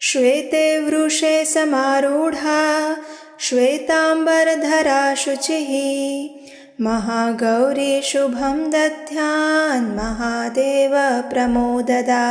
श्वेते वृषे समारूढ़ा श्वेतांबरधरा शुचिः महागौरी शुभम दध्यान महादेव प्रमोददा।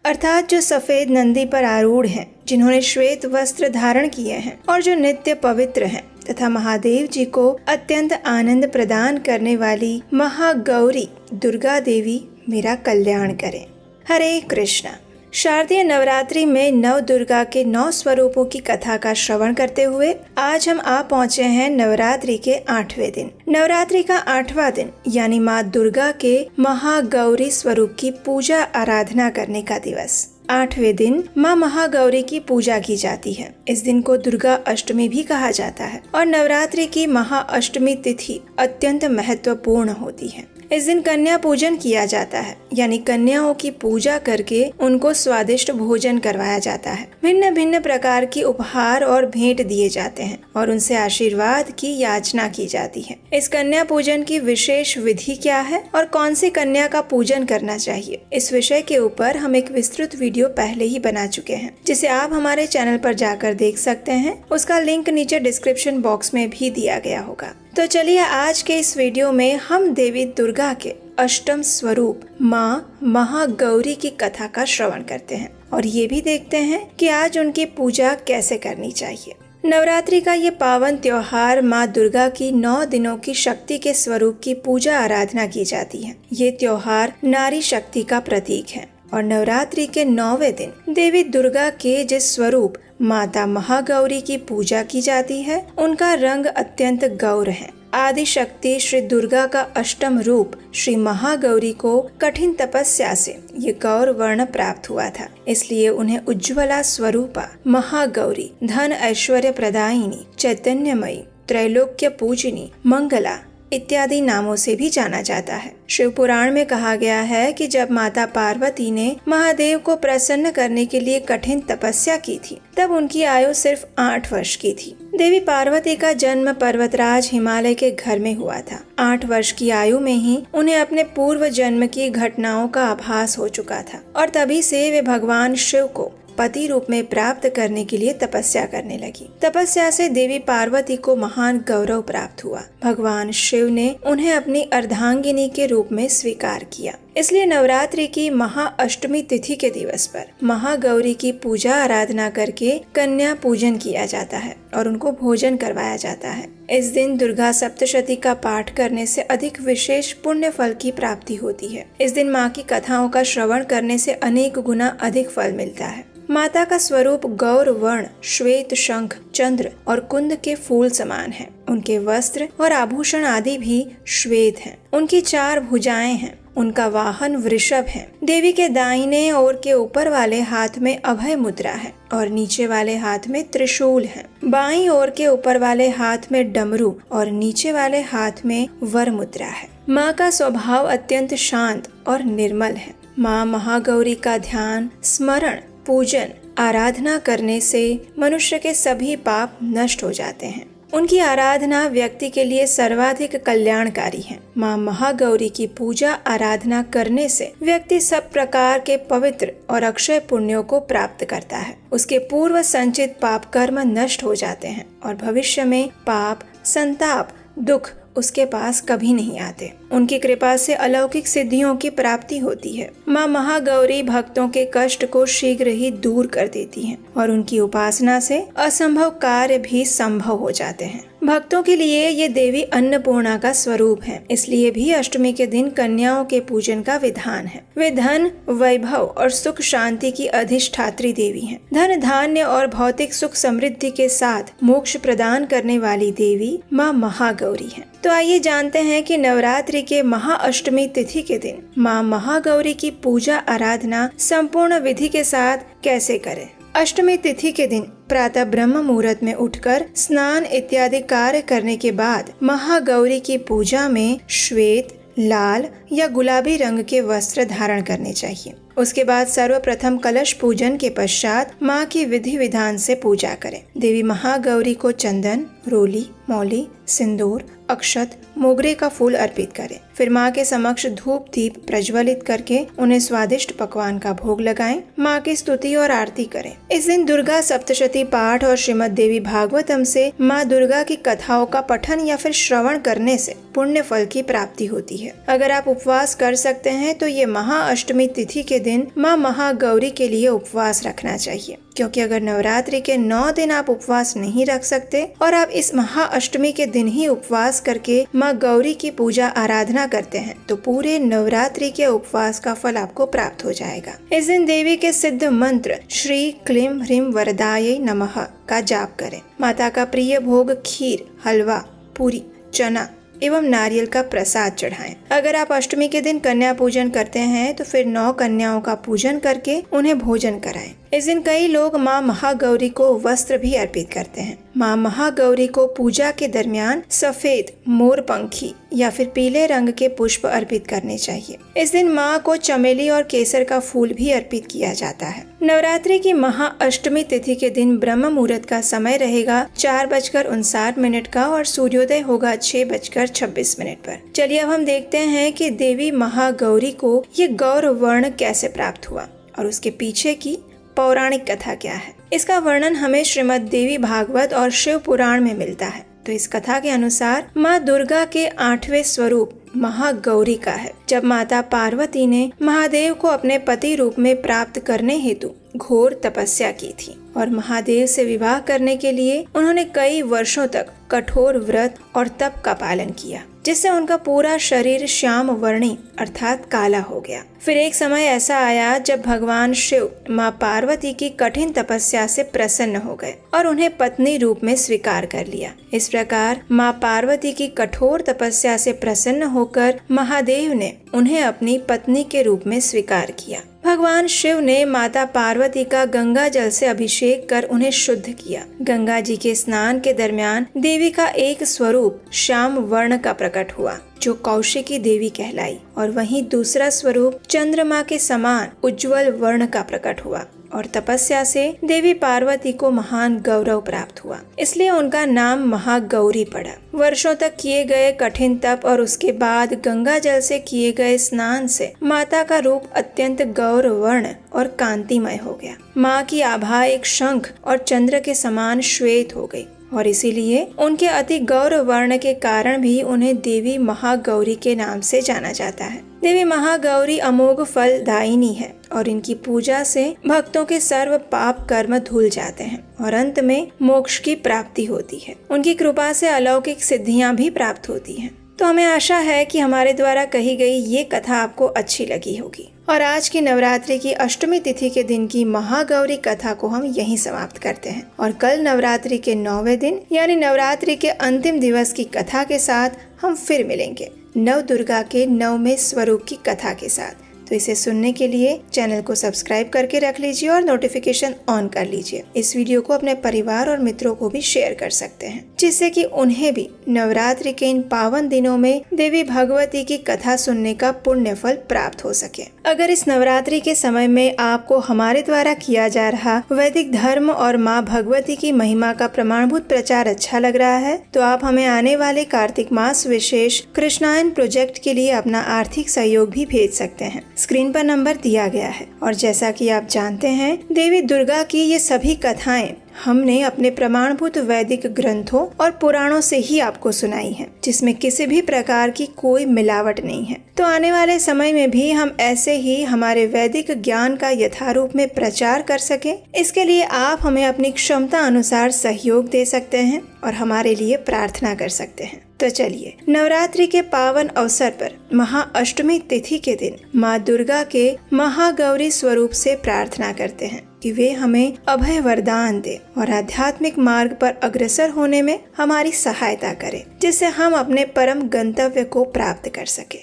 अर्थात जो सफेद नंदी पर आरूढ़ हैं, जिन्होंने श्वेत वस्त्र धारण किए हैं और जो नित्य पवित्र हैं तथा महादेव जी को अत्यंत आनंद प्रदान करने वाली महागौरी दुर्गा देवी मेरा कल्याण करें। हरे कृष्णा। शारदीय नवरात्रि में नव दुर्गा के 9 स्वरूपों की कथा का श्रवण करते हुए आज हम आ पहुँचे हैं नवरात्रि के 8वें दिन। नवरात्रि का 8वां दिन यानी माँ दुर्गा के महागौरी स्वरूप की पूजा आराधना करने का दिवस। 8वें दिन माँ महागौरी की पूजा की जाती है। इस दिन को दुर्गा अष्टमी भी कहा जाता है और नवरात्रि की महाअष्टमी तिथि अत्यंत महत्वपूर्ण होती है। इस दिन कन्या पूजन किया जाता है, यानी कन्याओं की पूजा करके उनको स्वादिष्ट भोजन करवाया जाता है। भिन्न भिन्न प्रकार की उपहार और भेंट दिए जाते हैं और उनसे आशीर्वाद की याचना की जाती है। इस कन्या पूजन की विशेष विधि क्या है और कौन सी कन्या का पूजन करना चाहिए, इस विषय के ऊपर हम एक विस्तृत वीडियो पहले ही बना चुके हैं, जिसे आप हमारे चैनल पर जाकर देख सकते हैं। उसका लिंक नीचे डिस्क्रिप्शन बॉक्स में भी दिया गया होगा। तो चलिए आज के इस वीडियो में हम देवी दुर्गा के अष्टम स्वरूप माँ महागौरी की कथा का श्रवण करते हैं और ये भी देखते हैं कि आज उनकी पूजा कैसे करनी चाहिए। नवरात्रि का ये पावन त्योहार माँ दुर्गा की 9 दिनों की शक्ति के स्वरूप की पूजा आराधना की जाती है। ये त्योहार नारी शक्ति का प्रतीक है और नवरात्रि के 9वें दिन देवी दुर्गा के जिस स्वरूप माता महागौरी की पूजा की जाती है, उनका रंग अत्यंत गौर है। आदि शक्ति श्री दुर्गा का अष्टम रूप श्री महागौरी को कठिन तपस्या से ये गौर वर्ण प्राप्त हुआ था, इसलिए उन्हें उज्ज्वला स्वरूपा महागौरी, धन ऐश्वर्य प्रदायिनी, चैतन्यमयी, त्रैलोक्य पूजनी, मंगला इत्यादि नामों से भी जाना जाता है। शिव पुराण में कहा गया है कि जब माता पार्वती ने महादेव को प्रसन्न करने के लिए कठिन तपस्या की थी, तब उनकी आयु सिर्फ 8 वर्ष की थी। देवी पार्वती का जन्म पर्वतराज हिमालय के घर में हुआ था। 8 वर्ष की आयु में ही उन्हें अपने पूर्व जन्म की घटनाओं का आभास हो चुका था और तभी से वे भगवान शिव को पति रूप में प्राप्त करने के लिए तपस्या करने लगी। तपस्या से देवी पार्वती को महान गौरव प्राप्त हुआ। भगवान शिव ने उन्हें अपनी अर्धांगिनी के रूप में स्वीकार किया। इसलिए नवरात्रि की महाअष्टमी तिथि के दिवस पर महागौरी की पूजा आराधना करके कन्या पूजन किया जाता है और उनको भोजन करवाया जाता है। इस दिन दुर्गा सप्तशती का पाठ करने से अधिक विशेष पुण्य फल की प्राप्ति होती है। इस दिन माँ की कथाओं का श्रवण करने से अनेक गुना अधिक फल मिलता है। माता का स्वरूप गौर वर्ण, श्वेत शंख, चंद्र और कुंद के फूल समान है। उनके वस्त्र और आभूषण आदि भी श्वेत हैं। उनकी 4 भुजाएं हैं। उनका वाहन वृषभ है। देवी के दाहिने ओर के ऊपर वाले हाथ में अभय मुद्रा है और नीचे वाले हाथ में त्रिशूल है। बाईं ओर के ऊपर वाले हाथ में डमरू और नीचे वाले हाथ में वर मुद्रा है। माँ का स्वभाव अत्यंत शांत और निर्मल है। माँ महागौरी का ध्यान, स्मरण, पूजन, आराधना करने से मनुष्य के सभी पाप नष्ट हो जाते हैं। उनकी आराधना व्यक्ति के लिए सर्वाधिक कल्याणकारी है। माँ महागौरी की पूजा आराधना करने से व्यक्ति सब प्रकार के पवित्र और अक्षय पुण्यों को प्राप्त करता है। उसके पूर्व संचित पाप कर्म नष्ट हो जाते हैं और भविष्य में पाप, संताप, दुख उसके पास कभी नहीं आते। उनकी कृपा से अलौकिक सिद्धियों की प्राप्ति होती है। माँ महागौरी भक्तों के कष्ट को शीघ्र ही दूर कर देती हैं और उनकी उपासना से असंभव कार्य भी संभव हो जाते हैं। भक्तों के लिए ये देवी अन्नपूर्णा का स्वरूप है, इसलिए भी अष्टमी के दिन कन्याओं के पूजन का विधान है। वे धन, वैभव और सुख शांति की अधिष्ठात्री देवी हैं। धन, धान्य और भौतिक सुख समृद्धि के साथ मोक्ष प्रदान करने वाली देवी माँ महागौरी है। तो आइए जानते हैं कि नवरात्रि के महाअष्टमी तिथि के दिन माँ महागौरी की पूजा आराधना संपूर्ण विधि के साथ कैसे करें। अष्टमी तिथि के दिन प्रातः ब्रह्म मुहूर्त में उठकर स्नान इत्यादि कार्य करने के बाद महागौरी की पूजा में श्वेत, लाल या गुलाबी रंग के वस्त्र धारण करने चाहिए। उसके बाद सर्वप्रथम कलश पूजन के पश्चात माँ की विधि विधान से पूजा करें। देवी महागौरी को चंदन, रोली, मौली, सिंदूर, अक्षत, मोगरे का फूल अर्पित करें। फिर माँ के समक्ष धूप दीप प्रज्वलित करके उन्हें स्वादिष्ट पकवान का भोग लगाएं। माँ की स्तुति और आरती करें। इस दिन दुर्गा सप्तशती पाठ और श्रीमद देवी भागवतम से माँ दुर्गा की कथाओं का पठन या फिर श्रवण करने से पुण्य फल की प्राप्ति होती है। अगर आप उपवास कर सकते हैं तो ये महाअष्टमी तिथि के दिन माँ महागौरी के लिए उपवास रखना चाहिए, क्योंकि अगर नवरात्रि के 9 दिन आप उपवास नहीं रख सकते और आप इस महाअष्टमी के दिन ही उपवास करके माँ गौरी की पूजा आराधना करते हैं तो पूरे नवरात्रि के उपवास का फल आपको प्राप्त हो जाएगा। इस दिन देवी के सिद्ध मंत्र श्री क्लीं ह्रीं वरदायै नमः का जाप करें। माता का प्रिय भोग खीर, हलवा, पूरी, चना एवं नारियल का प्रसाद चढ़ाएं। अगर आप अष्टमी के दिन कन्या पूजन करते हैं तो फिर 9 कन्याओं का पूजन करके उन्हें भोजन कराएं। इस दिन कई लोग माँ महागौरी को वस्त्र भी अर्पित करते हैं। माँ महागौरी को पूजा के दरमियान सफेद, मोरपंखी या फिर पीले रंग के पुष्प अर्पित करने चाहिए। इस दिन माँ को चमेली और केसर का फूल भी अर्पित किया जाता है। नवरात्रि की महाअष्टमी तिथि के दिन ब्रह्म मुहूर्त का समय रहेगा 4:59 का और सूर्योदय होगा 6:26 पर। चलिए अब हम देखते हैं कि देवी महागौरी को ये गौर वर्ण कैसे प्राप्त हुआ और उसके पीछे की पौराणिक कथा क्या है। इसका वर्णन हमें श्रीमद देवी भागवत और शिव पुराण में मिलता है। तो इस कथा के अनुसार माँ दुर्गा के 8वें स्वरूप महागौरी का है। जब माता पार्वती ने महादेव को अपने पति रूप में प्राप्त करने हेतु घोर तपस्या की थी और महादेव से विवाह करने के लिए उन्होंने कई वर्षों तक कठोर व्रत और तप का पालन किया, जिससे उनका पूरा शरीर श्याम वर्णी अर्थात काला हो गया। फिर एक समय ऐसा आया जब भगवान शिव माँ पार्वती की कठिन तपस्या से प्रसन्न हो गए और उन्हें पत्नी रूप में स्वीकार कर लिया। इस प्रकार माँ पार्वती की कठोर तपस्या से प्रसन्न होकर महादेव ने उन्हें अपनी पत्नी के रूप में स्वीकार किया। भगवान शिव ने माता पार्वती का गंगा जल से अभिषेक कर उन्हें शुद्ध किया। गंगा जी के स्नान के दरमियान देवी का एक स्वरूप श्याम वर्ण का प्रकट हुआ, जो कौशिकी देवी कहलाई, और वहीं दूसरा स्वरूप चंद्रमा के समान उज्जवल वर्ण का प्रकट हुआ और तपस्या से देवी पार्वती को महान गौरव प्राप्त हुआ, इसलिए उनका नाम महागौरी पड़ा। वर्षों तक किए गए कठिन तप और उसके बाद गंगा जल से किए गए स्नान से माता का रूप अत्यंत गौर वर्ण और कांतिमय हो गया। माँ की आभा एक शंख और चंद्र के समान श्वेत हो गई और इसीलिए उनके अति गौर वर्ण के कारण भी उन्हें देवी महागौरी के नाम से जाना जाता है। देवी महागौरी अमोघ फलदायिनी है और इनकी पूजा से भक्तों के सर्व पाप कर्म धुल जाते हैं और अंत में मोक्ष की प्राप्ति होती है। उनकी कृपा से अलौकिक सिद्धियां भी प्राप्त होती हैं। तो हमें आशा है कि हमारे द्वारा कही गई ये कथा आपको अच्छी लगी होगी और आज की नवरात्रि की अष्टमी तिथि के दिन की महागौरी कथा को हम यहीं समाप्त करते हैं और कल नवरात्रि के 9वें दिन यानी नवरात्रि के अंतिम दिवस की कथा के साथ हम फिर मिलेंगे, नव दुर्गा के 9वें स्वरूप की कथा के साथ। तो इसे सुनने के लिए चैनल को सब्सक्राइब करके रख लीजिए और नोटिफिकेशन ऑन कर लीजिए। इस वीडियो को अपने परिवार और मित्रों को भी शेयर कर सकते हैं, जिससे कि उन्हें भी नवरात्रि के इन पावन दिनों में देवी भगवती की कथा सुनने का पुण्य फल प्राप्त हो सके। अगर इस नवरात्रि के समय में आपको हमारे द्वारा किया जा रहा वैदिक धर्म और माँ भगवती की महिमा का प्रमाणभूत प्रचार अच्छा लग रहा है तो आप हमें आने वाले कार्तिक मास विशेष कृष्णायन प्रोजेक्ट के लिए अपना आर्थिक सहयोग भी भेज सकते हैं। स्क्रीन पर नंबर दिया गया है और जैसा कि आप जानते हैं देवी दुर्गा की ये सभी कथाएं हमने अपने प्रमाणभूत वैदिक ग्रंथों और पुराणों से ही आपको सुनाई हैं, जिसमें किसी भी प्रकार की कोई मिलावट नहीं है। तो आने वाले समय में भी हम ऐसे ही हमारे वैदिक ज्ञान का यथारूप में प्रचार कर सके, इसके लिए आप हमें अपनी क्षमता अनुसार सहयोग दे सकते हैं और हमारे लिए प्रार्थना कर सकते हैं। तो चलिए नवरात्रि के पावन अवसर पर महाअष्टमी तिथि के दिन माँ दुर्गा के महागौरी स्वरूप से प्रार्थना करते हैं कि वे हमें अभय वरदान दे और आध्यात्मिक मार्ग पर अग्रसर होने में हमारी सहायता करें, जिससे हम अपने परम गंतव्य को प्राप्त कर सके।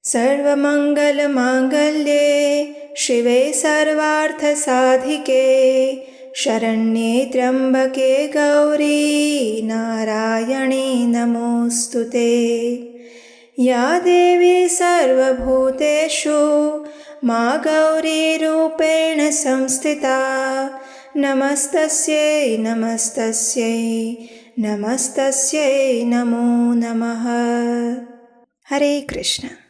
सर्व मंगल मांगल्ये शिवे सर्वार्थ साधिके शरण्ये त्र्यंबके गौरी नारायणी नमोस्तुते। या देवी सर्वभूतेषु माँ गौरी रूपेण संस्थिता नमस्तस्यै नमस्तस्यै नमस्तस्यै नमो नमः। हरे कृष्ण।